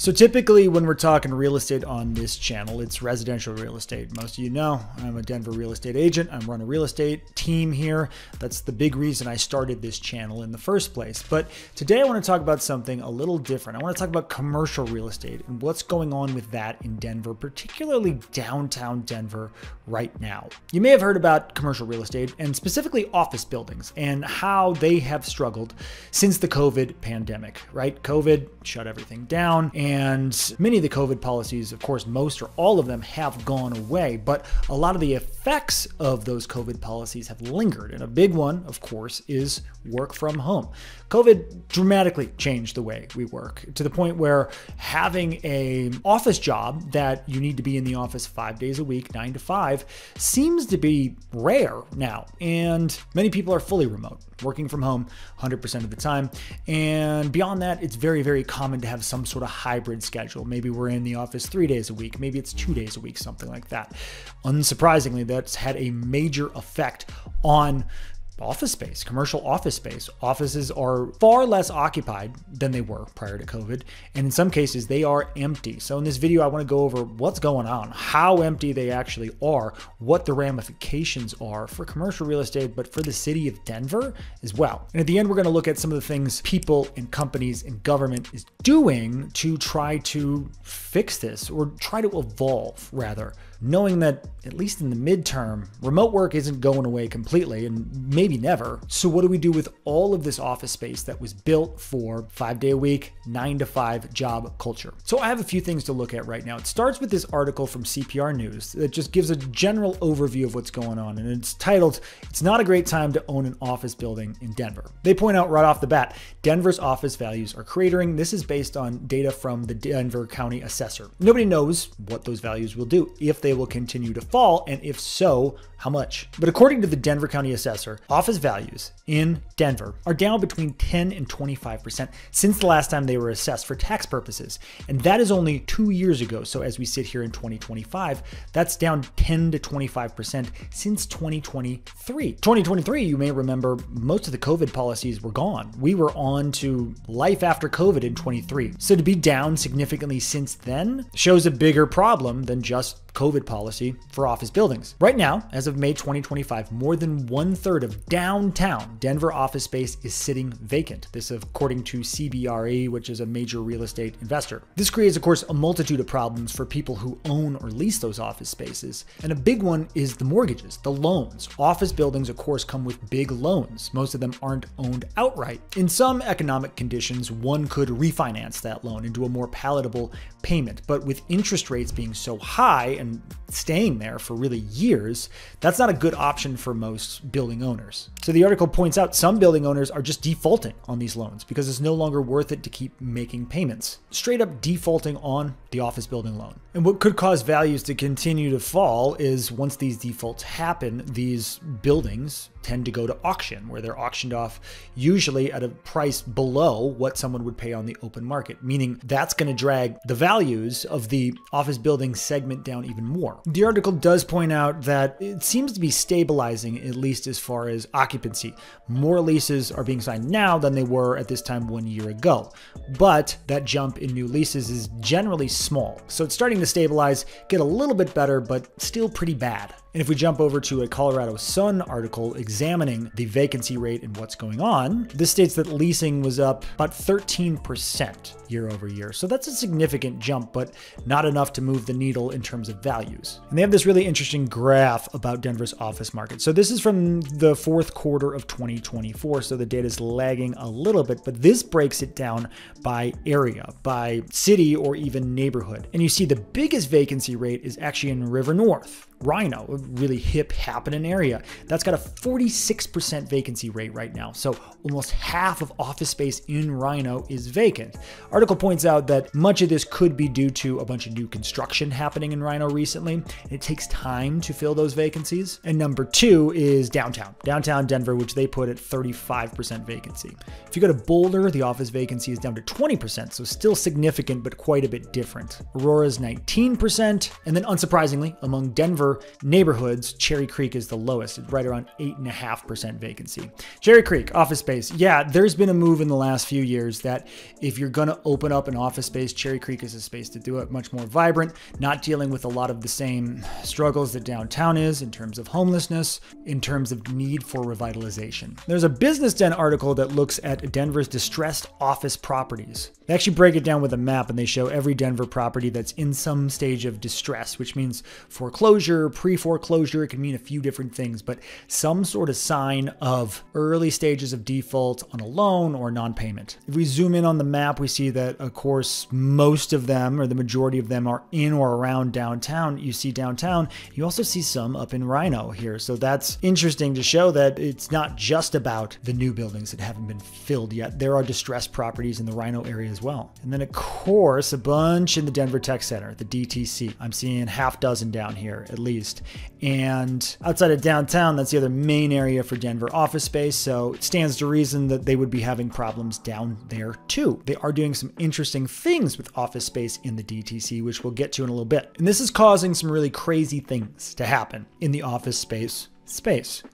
So typically when we're talking real estate on this channel, it's residential real estate. Most of you know I'm a Denver real estate agent. I run a real estate team here. That's the big reason I started this channel in the first place. But today I want to talk about something a little different. I want to talk about commercial real estate and what's going on with that in Denver, particularly downtown Denver right now. You may have heard about commercial real estate and specifically office buildings and how they have struggled since the COVID pandemic, right? COVID shut everything down. And many of the COVID policies, of course, most or all of them have gone away, but a lot of the effects of those COVID policies have lingered. And a big one, of course, is work from home. COVID dramatically changed the way we work to the point where having an office job that you need to be in the office 5 days a week, 9 to 5, seems to be rare now. And many people are fully remote, working from home 100% of the time. And beyond that, it's very, very common to have some sort of hybrid schedule. Maybe we're in the office 3 days a week, maybe it's 2 days a week, something like that. Unsurprisingly, that's had a major effect on office space, commercial office space. Offices are far less occupied than they were prior to COVID. And in some cases, they are empty. So in this video, I want to go over what's going on, how empty they actually are, what the ramifications are for commercial real estate, but for the city of Denver as well. And at the end, we're going to look at some of the things people and companies and government is doing to try to fix this or try to evolve rather, knowing that at least in the midterm, remote work isn't going away completely and maybe never. So what do we do with all of this office space that was built for 5 day a week, 9 to 5 job culture? So I have a few things to look at right now. It starts with this article from CPR News that just gives a general overview of what's going on. And it's titled, "It's Not a Great Time to Own an Office Building in Denver." They point out right off the bat, Denver's office values are cratering. This is based on data from the Denver County Assessor. Nobody knows what those values will do, if they will continue to fall, and if so, how much. But according to the Denver County Assessor, office values in Denver are down between 10 and 25% since the last time they were assessed for tax purposes. And that is only 2 years ago. So as we sit here in 2025, that's down 10 to 25% since 2023. 2023, you may remember, most of the COVID policies were gone. We were on to life after COVID in 23. So to be down significantly since then shows a bigger problem than just COVID policy for office buildings. Right now, as of May 2025, more than 1/3 of downtown Denver office space is sitting vacant. This according to CBRE, which is a major real estate investor. This creates, of course, a multitude of problems for people who own or lease those office spaces. And a big one is the mortgages, the loans. Office buildings, of course, come with big loans. Most of them aren't owned outright. In some economic conditions, one could refinance that loan into a more palatable payment. But with interest rates being so high and staying there for really years, that's not a good option for most building owners. So the article points out some building owners are just defaulting on these loans because it's no longer worth it to keep making payments. Straight up defaulting on the office building loan. And what could cause values to continue to fall is once these defaults happen, these buildings tend to go to auction, where they're auctioned off usually at a price below what someone would pay on the open market, meaning that's going to drag the values of the office building segment down even more. The article does point out that it seems to be stabilizing, at least as far as occupancy. More leases are being signed now than they were at this time 1 year ago, but that jump in new leases is generally small. So it's starting to stabilize, get a little bit better, but still pretty bad. And if we jump over to a Colorado Sun article examining the vacancy rate and what's going on, this states that leasing was up about 13% year over year. So that's a significant jump, but not enough to move the needle in terms of values. And they have this really interesting graph about Denver's office market. So this is from the fourth quarter of 2024. So the data is lagging a little bit, but this breaks it down by area, by city, or even neighborhood. And you see the biggest vacancy rate is actually in River North. Rhino, a really hip, happening area. That's got a 46% vacancy rate right now. So almost half of office space in Rhino is vacant. Article points out that much of this could be due to a bunch of new construction happening in Rhino recently. It takes time to fill those vacancies. And number two is downtown. Downtown Denver, which they put at 35% vacancy. If you go to Boulder, the office vacancy is down to 20%, so still significant, but quite a bit different. Aurora's 19%. And then unsurprisingly, among Denver our neighborhoods, Cherry Creek is the lowest. It's right around 8.5% vacancy. Cherry Creek, office space. Yeah, there's been a move in the last few years that if you're going to open up an office space, Cherry Creek is a space to do it. Much more vibrant, not dealing with a lot of the same struggles that downtown is in terms of homelessness, in terms of need for revitalization. There's a Business Den article that looks at Denver's distressed office properties. They actually break it down with a map and they show every Denver property that's in some stage of distress, which means foreclosure, pre-foreclosure. It can mean a few different things, but some sort of sign of early stages of default on a loan or non-payment. If we zoom in on the map, we see that, of course, most of them or the majority of them are in or around downtown. You see downtown. You also see some up in Rhino here. So that's interesting to show that it's not just about the new buildings that haven't been filled yet. There are distressed properties in the Rhino area as well. And then, of course, a bunch in the Denver Tech Center, the DTC. I'm seeing half dozen down here at least. And outside of downtown, that's the other main area for Denver office space. So it stands to reason that they would be having problems down there too. They are doing some interesting things with office space in the DTC, which we'll get to in a little bit. And this is causing some really crazy things to happen in the office space,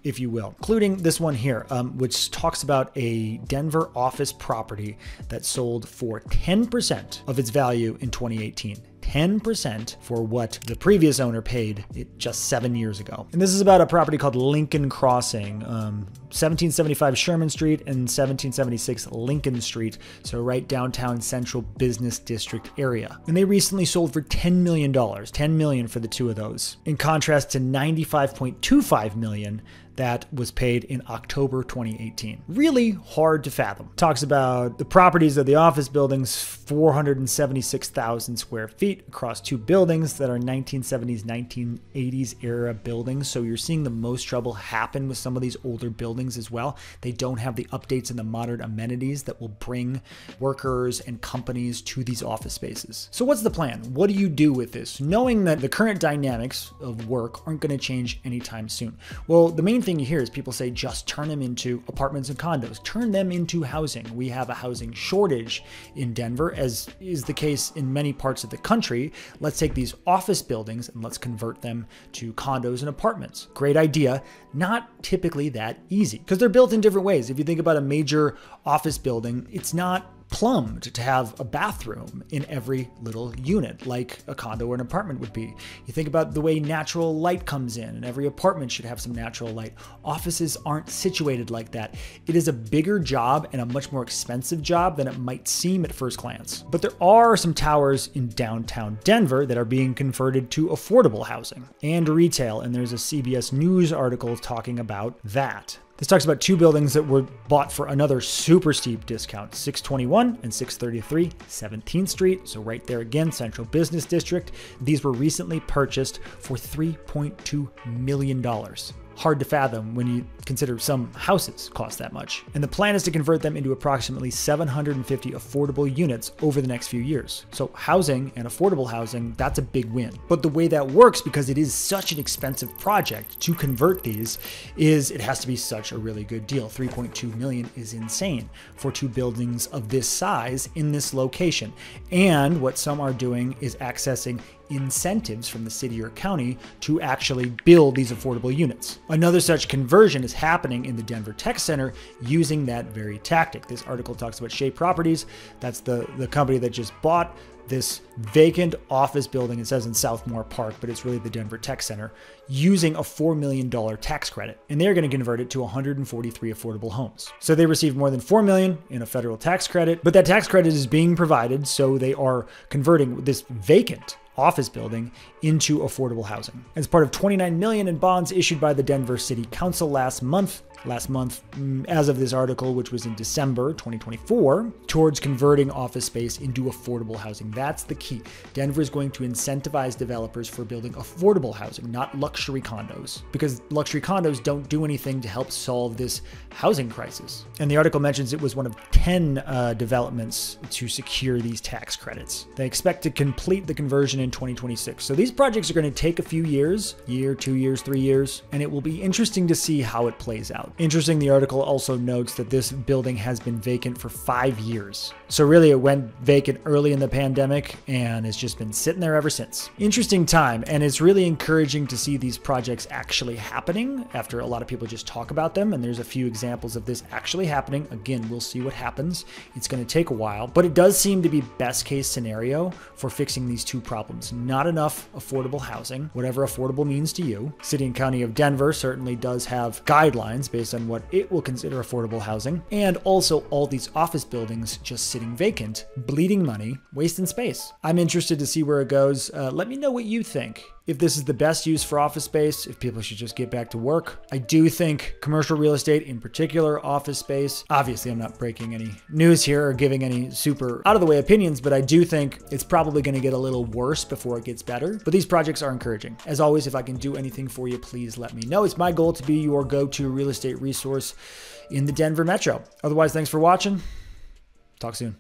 if you will, including this one here, which talks about a Denver office property that sold for 10% of its value in 2018. 10% for what the previous owner paid it just 7 years ago. And this is about a property called Lincoln Crossing, 1775 Sherman Street and 1776 Lincoln Street. So right downtown central business district area. And they recently sold for $10 million, $10 million for the two of those. In contrast to $95.25 million that was paid in October 2018. Really hard to fathom. Talks about the properties of the office buildings, 476,000 square feet across two buildings that are 1970s, 1980s era buildings. So you're seeing the most trouble happen with some of these older buildings as well. They don't have the updates and the modern amenities that will bring workers and companies to these office spaces. So what's the plan? What do you do with this? Knowing that the current dynamics of work aren't going to change anytime soon. Well, the main thing you hear is people say just turn them into apartments and condos, turn them into housing. We have a housing shortage in Denver, as is the case in many parts of the country. Let's take these office buildings and let's convert them to condos and apartments. Great idea. Not typically that easy because they're built in different ways. If you think about a major office building, it's not plumbed to have a bathroom in every little unit like a condo or an apartment would be. You think about the way natural light comes in, and every apartment should have some natural light. Offices aren't situated like that. It is a bigger job and a much more expensive job than it might seem at first glance. But there are some towers in downtown Denver that are being converted to affordable housing and retail, and there's a CBS News article talking about that. This talks about two buildings that were bought for another super steep discount, 621 and 633 17th Street. So right there again, Central Business District. These were recently purchased for $3.2 million. Hard to fathom when you consider some houses cost that much. And the plan is to convert them into approximately 750 affordable units over the next few years. So housing and affordable housing, that's a big win. But the way that works, because it is such an expensive project to convert these, is it has to be such a really good deal. 3.2 million is insane for two buildings of this size in this location. And what some are doing is accessing incentives from the city or county to actually build these affordable units. Another such conversion is happening in the Denver Tech Center using that very tactic. This article talks about Shea Properties. That's the company that just bought this vacant office building. It says in Southmore Park, but it's really the Denver Tech Center, using a $4 million tax credit. And they're going to convert it to 143 affordable homes. So they received more than $4 million in a federal tax credit, but that tax credit is being provided, so they are converting this vacant office building into affordable housing. As part of $29 million in bonds issued by the Denver City Council last month, as of this article, which was in December 2024, towards converting office space into affordable housing. That's the key. Denver is going to incentivize developers for building affordable housing, not luxury condos, because luxury condos don't do anything to help solve this housing crisis. And the article mentions it was one of 10 developments to secure these tax credits. They expect to complete the conversion in in 2026. So these projects are going to take a few years, year, 2 years, 3 years, and it will be interesting to see how it plays out. Interesting, the article also notes that this building has been vacant for 5 years. So really it went vacant early in the pandemic and it's just been sitting there ever since. Interesting time, and it's really encouraging to see these projects actually happening after a lot of people just talk about them, and there's a few examples of this actually happening. Again, we'll see what happens. It's going to take a while, but it does seem to be best case scenario for fixing these two problems. Not enough affordable housing, whatever affordable means to you. City and County of Denver certainly does have guidelines based on what it will consider affordable housing, and also all these office buildings just sitting vacant, bleeding money, wasting space. I'm interested to see where it goes. Let me know what you think. If this is the best use for office space, if people should just get back to work. I do think commercial real estate, in particular office space, obviously I'm not breaking any news here or giving any super out of the way opinions, but I do think it's probably going to get a little worse before it gets better. But these projects are encouraging. As always, if I can do anything for you, please let me know. It's my goal to be your go-to real estate resource in the Denver Metro. Otherwise, thanks for watching. Talk soon.